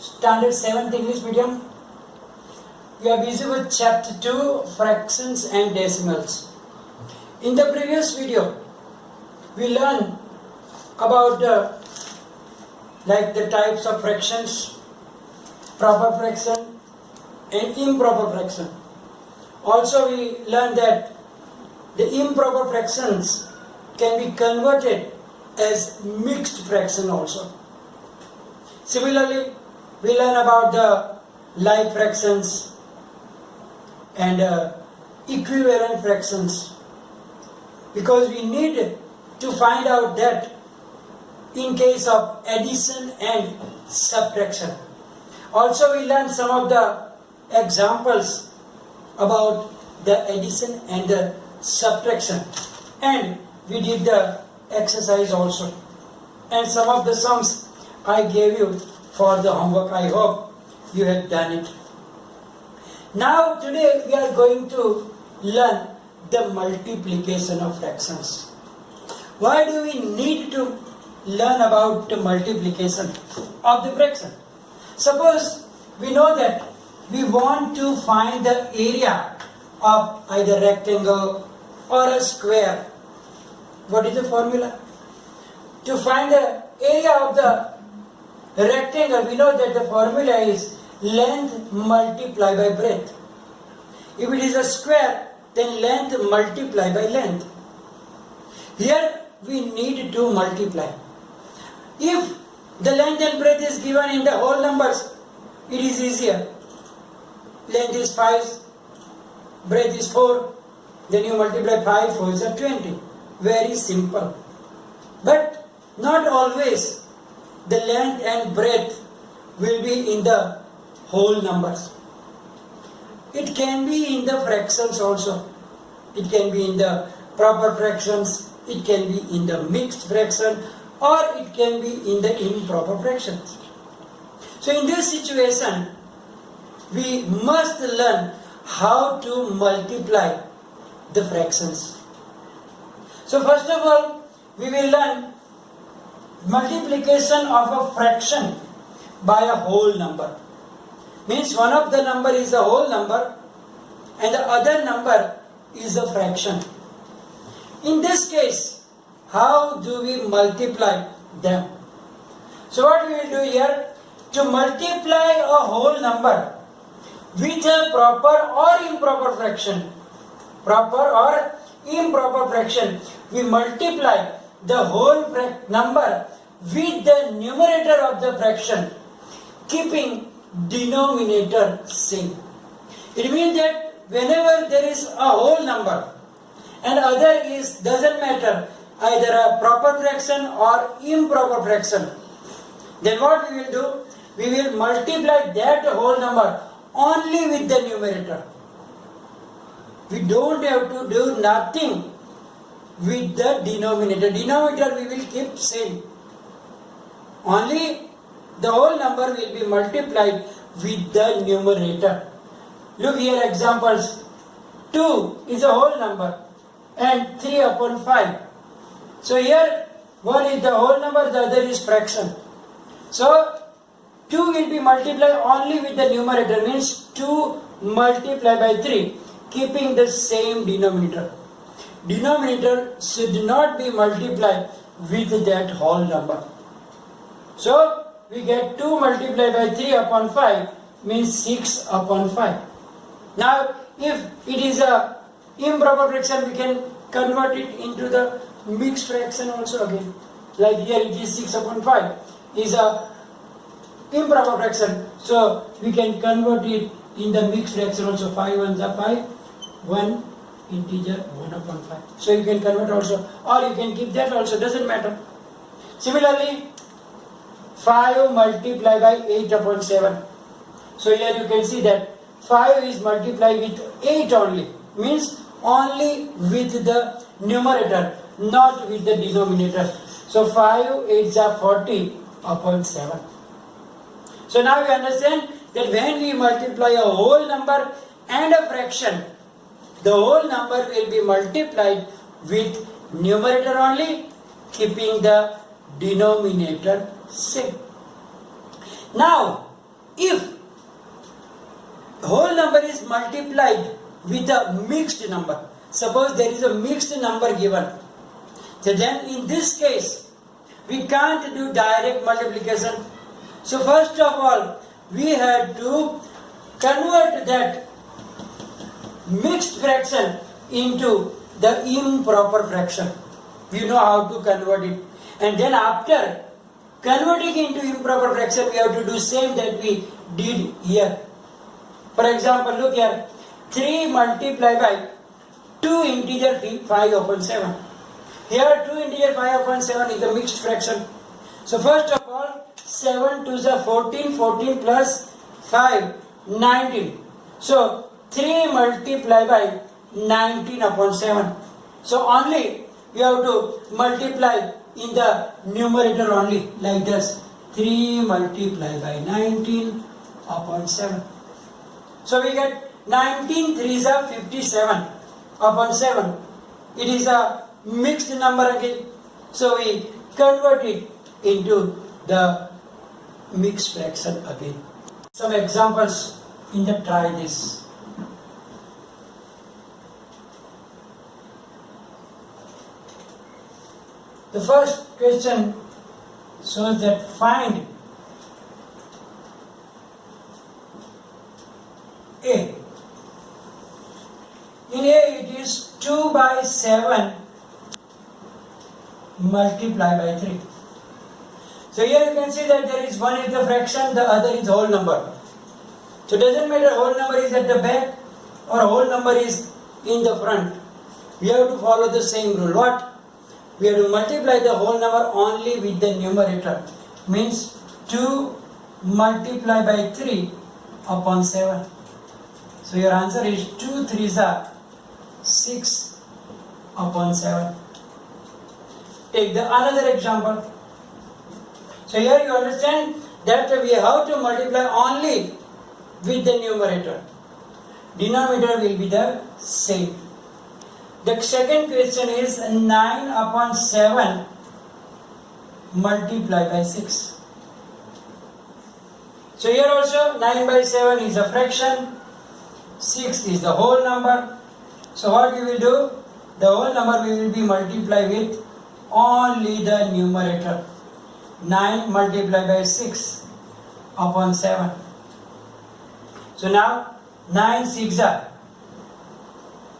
Standard 7th English medium. We are busy with chapter 2, fractions and decimals. In the previous video, we learned about the types of fractions, proper fraction and improper fraction. Also we learned that the improper fractions can be converted as mixed fraction also. Similarly, we learn about the like fractions and equivalent fractions, because we need to find out that in case of addition and subtraction. Also we learned some of the examples about the addition and the subtraction, and we did the exercise also, and some of the sums I gave you for the homework. I hope you have done it. Now today we are going to learn the multiplication of fractions. Why do we need to learn about the multiplication of the fraction? Suppose we know that we want to find the area of either rectangle or a square. What is the formula? To find the area of the rectangle, we know that the formula is length multiplied by breadth. If it is a square, then length multiplied by length. Here we need to multiply. If the length and breadth is given in the whole numbers, it is easier. Length is 5, breadth is 4, then you multiply 5, 4 is 20. Very simple. But not always the length and breadth will be in the whole numbers. It can be in the fractions also. It can be in the proper fractions, it can be in the mixed fraction, or it can be in the improper fractions. So in this situation, we must learn how to multiply the fractions. So first of all, we will learn multiplication of a fraction by a whole number. Means one of the number is a whole number and the other number is a fraction. In this case, how do we multiply them? So what we will do here, to multiply a whole number with a proper or improper fraction, we multiply the whole number with the numerator of the fraction, keeping denominator same. It means that whenever there is a whole number and other is, doesn't matter, either a proper fraction or improper fraction, then what we will do, we will multiply that whole number only with the numerator. We don't have to do nothing with the denominator. Denominator we will keep same. Only the whole number will be multiplied with the numerator. Look here examples. 2 is a whole number and 3 upon 5. So here one is the whole number, the other is fraction. So 2 will be multiplied only with the numerator, means 2 multiplied by 3, keeping the same denominator. Denominator should not be multiplied with that whole number. So we get 2 multiplied by 3 upon 5 means 6 upon 5. Now if it is a improper fraction, we can convert it into the mixed fraction also again. Like here it is 6 upon 5 is a improper fraction. So we can convert it in the mixed fraction also. 5 ones are 5, 1 integer 1 upon 5. So you can convert also, or you can keep that also, doesn't matter. Similarly, 5 multiplied by 8 upon 7. So here you can see that 5 is multiplied with 8 only, means only with the numerator, not with the denominator. So 5 8s are 40 upon 7. So now we understand that when we multiply a whole number and a fraction, the whole number will be multiplied with numerator only, keeping the denominator same. Now, if whole number is multiplied with a mixed number, suppose there is a mixed number given, so then in this case we can't do direct multiplication. So first of all we had to convert that mixed fraction into the improper fraction. We know how to convert it, and then after converting into improper fraction we have to do same that we did here. For example, look here, 3 multiplied by 2 integer 5 upon 7. Here 2 integer 5 upon 7 is a mixed fraction. So first of all 7 to the 14, 14 plus 5, 19. So 3 multiplied by 19 upon 7. So only you have to multiply in the numerator only, like this. 3 multiplied by 19 upon 7. So we get 19 3s are 57 upon 7. It is a mixed number again. So we convert it into the mixed fraction again. Some examples in the try this. The first question shows that find A. In A it is 2 by 7 multiplied by 3. So here you can see that there is one is the fraction, the other is whole number. So it doesn't matter whole number is at the back or whole number is in the front. We have to follow the same rule. What? We have to multiply the whole number only with the numerator. Means 2 multiplied by 3 upon 7. So your answer is 2 3s are 6 upon 7. Take the another example. So here you understand that we have to multiply only with the numerator. Denominator will be the same. The second question is 9 upon 7 multiplied by 6. So here also 9 by 7 is a fraction, 6 is the whole number. So what we will do? The whole number we will be multiplied with only the numerator. 9 multiplied by 6 upon 7. So now 9 6 are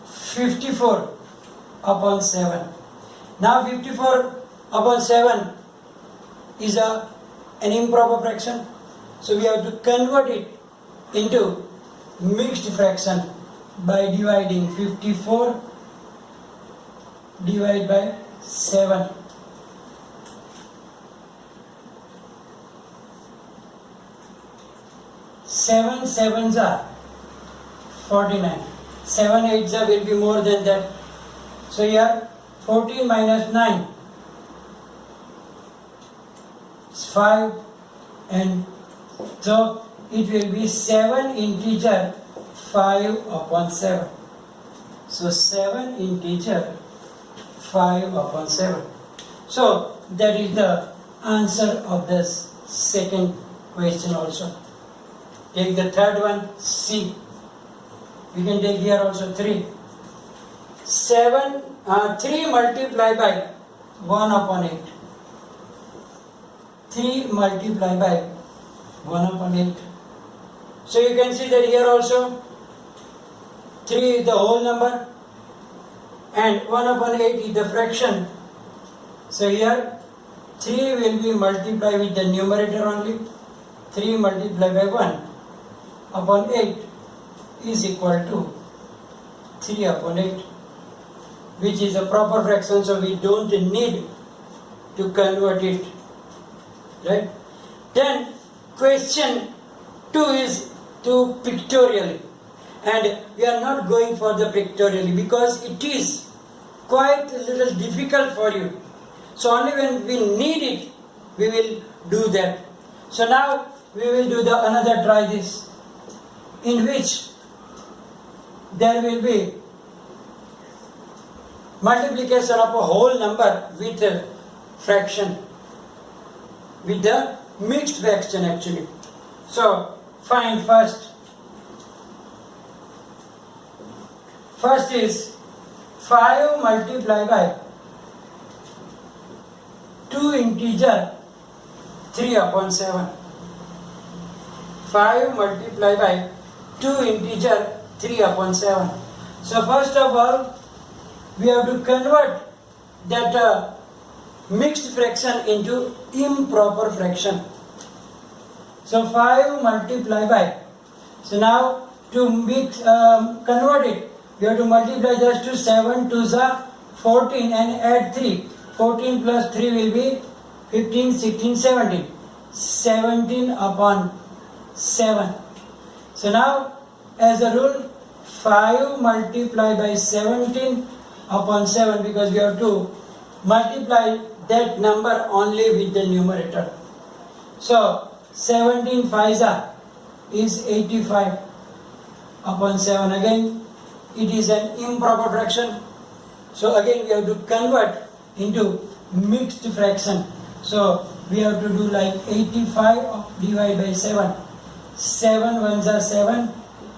54 upon 7. Now 54 upon 7 is an improper fraction. So we have to convert it into mixed fraction by dividing 54 divided by 7. 7 7s are 49. 7 8s will be more than that. So here 14 minus 9 is 5, and so it will be 7 integer 5 upon 7. So 7 integer 5 upon 7. So that is the answer of this second question also. Take the third one, C. We can take here also 3. 3 multiplied by 1 upon 8. 3 multiplied by 1 upon 8. So you can see that here also 3 is the whole number and 1 upon 8 is the fraction. So here 3 will be multiplied with the numerator only. 3 multiplied by 1 upon 8 is equal to 3 upon 8, which is a proper fraction, so we don't need to convert it, right? Then question 2 is to pictorially, and we are not going for the pictorially because it is quite a little difficult for you. So only when we need it we will do that. So now we will do the another try this, in which there will be multiplication of a whole number with a fraction, with the mixed fraction actually. So find first. First is 5 multiplied by 2 integer 3 upon 7. 5 multiplied by 2 integer 3 upon 7. So first of all, we have to convert that mixed fraction into improper fraction. So 5 multiplied by, so now to convert it, we have to multiply just to 7 to the 14 and add 3. 14 plus 3 will be 15, 16, 17. 17 upon 7. So now, as a rule, 5 multiplied by 17 upon 7, because we have to multiply that number only with the numerator. So 17 5s is 85 upon 7. Again, it is an improper fraction. So again, we have to convert into mixed fraction. So we have to do like 85 divided by 7. 7 ones are 7.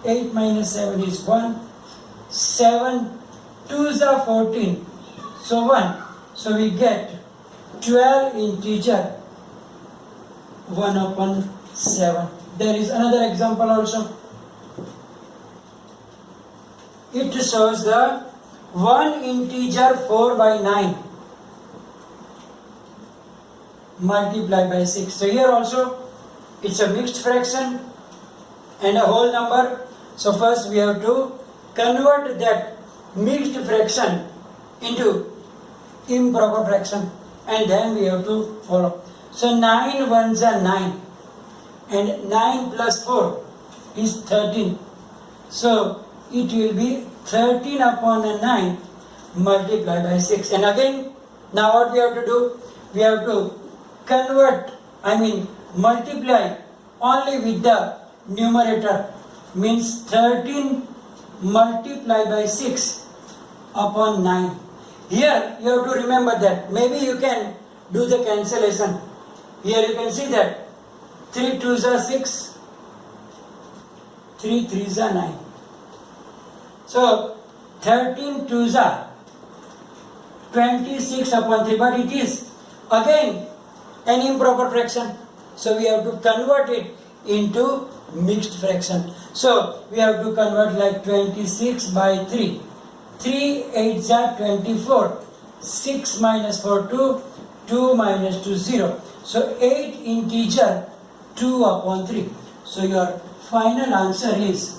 8 minus 7 is 1. 7 2s are 14. So 1. So we get 12 integer 1 upon 7. There is another example also. It shows the 1 integer 4 by 9 multiplied by 6. So here also it's a mixed fraction and a whole number. So first we have to convert that mixed fraction into improper fraction, and then we have to follow. So 9 ones are 9 and 9 plus 4 is 13. So it will be 13 upon 9 multiplied by 6. And again, now what we have to do? We have to multiply only with the numerator, means 13 multiplied by 6 upon 9. Here you have to remember that. Maybe you can do the cancellation. Here you can see that 3 2s are 6, 3 3s are 9. So 13 2s are 26 upon 3, but it is again an improper fraction. So we have to convert it into mixed fraction. So we have to convert like 26 by 3. 3 8s are 24. 6 minus 4 2. 2 minus 2 0. So 8 integer 2 upon 3. So your final answer is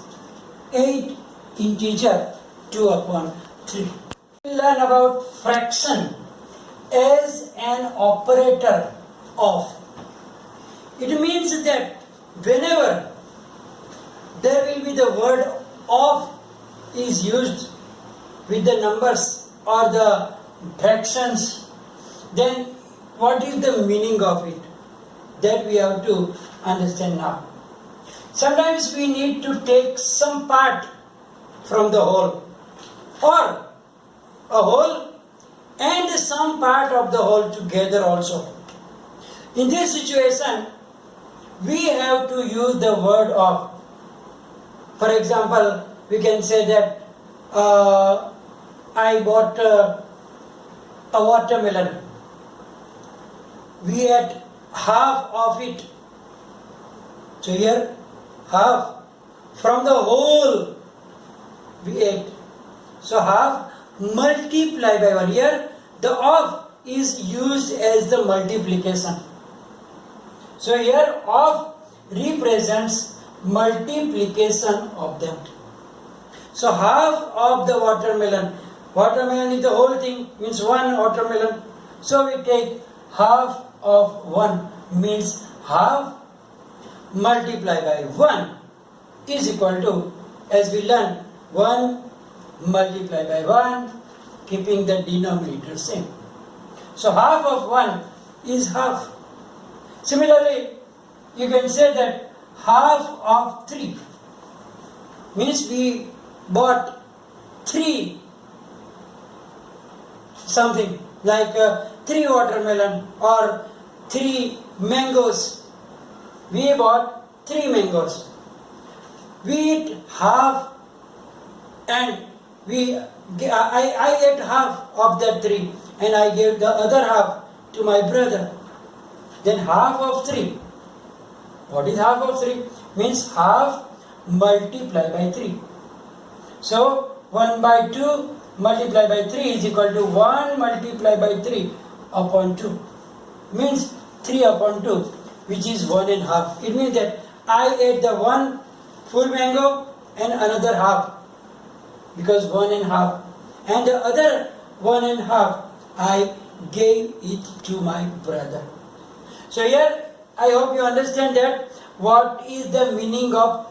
8 integer 2 upon 3. We learn about fraction as an operator of. It means that whenever there will be the word of is used with the numbers or the fractions, then what is the meaning of it? That we have to understand now. Sometimes we need to take some part from the whole, or a whole and some part of the whole together also. In this situation, we have to use the word of. For example, we can say that I bought a watermelon. We ate half of it. So here, half. From the whole, we ate. So half multiplied by 1. Here, the of is used as the multiplication. So here, of represents multiplication of them. So half of the watermelon. Watermelon is the whole thing, means one watermelon. So we take half of 1, means half multiplied by 1 is equal to, as we learn, 1 multiplied by 1, keeping the denominator same. So half of 1 is half. Similarly, you can say that half of 3 means we bought 3 something like 3 watermelon or 3 mangoes. We bought 3 mangoes. we eat half and I ate half of that 3 and I gave the other half to my brother. Then half of 3. What is half of 3? Means half multiplied by 3. So 1 by 2 multiplied by 3 is equal to 1 multiplied by 3 upon 2. Means 3 upon 2, which is 1 and half. It means that I ate the one full mango and another half, because 1 and half, and the other 1 and half I gave it to my brother. So here I hope you understand that what is the meaning of.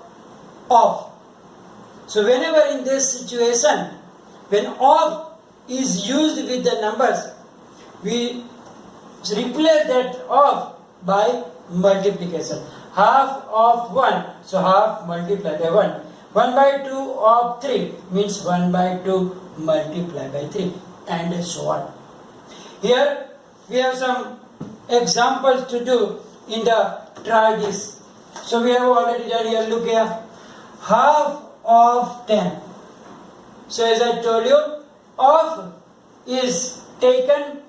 So whenever in this situation, when of is used with the numbers, we replace that of by multiplication. Half of 1, so half multiplied by 1. 1 by 2 of 3 means 1 by 2 multiplied by 3, and so on. Here we have some examples to do in the try this. So we have already done here. Look here, half of 10. So as I told you, of is taken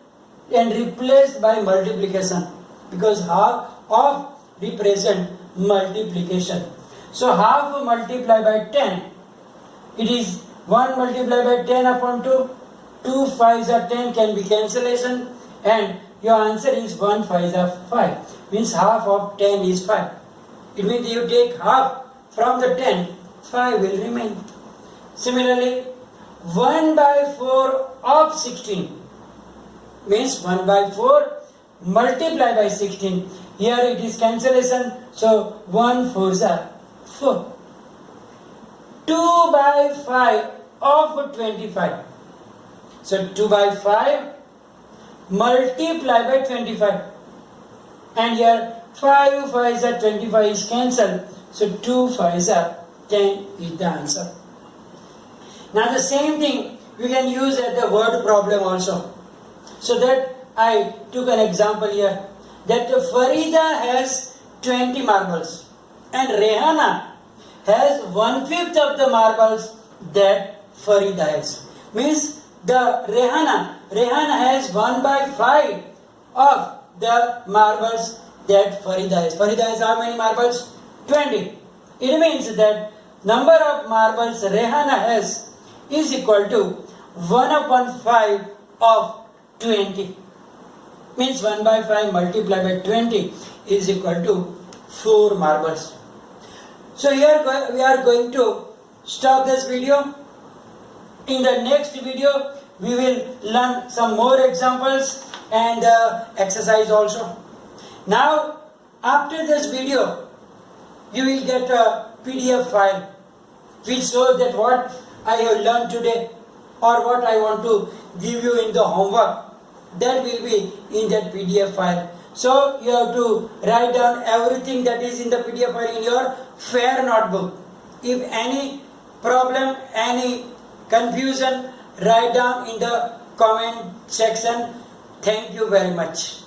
and replaced by multiplication, because half of represent multiplication. So half multiplied by 10, it is 1 multiplied by 10 upon 2. 2 5s are 10, can be cancellation, and your answer is 1 5s are 5. Means half of 10 is 5. It means you take half from the 10, 5 will remain. Similarly, 1 by 4 of 16 means 1 by 4 multiplied by 16. Here it is cancellation, so 1 4s are 4. 2 by 5 of 25. So 2 by 5 multiplied by 25. And here 5 5s are 25 is cancelled. So 2 5s are 10 is the answer. Now the same thing we can use at the word problem also. So that I took an example here, that Farida has 20 marbles and Rehana has 1/5 of the marbles that Farida has. Means the Rehana has 1 by 5 of the marbles that Farida has. Farida has how many marbles? 20. It means that number of marbles Rehana has is equal to 1 upon 5 of 20. Means 1 by 5 multiplied by 20 is equal to 4 marbles. So here we are going to stop this video. In the next video we will learn some more examples and exercise also. Now after this video you will get a PDF file which shows that what I have learned today or what I want to give you in the homework. That will be in that PDF file. So you have to write down everything that is in the PDF file in your fair notebook. If any problem, any confusion, write down in the comment section. Thank you very much.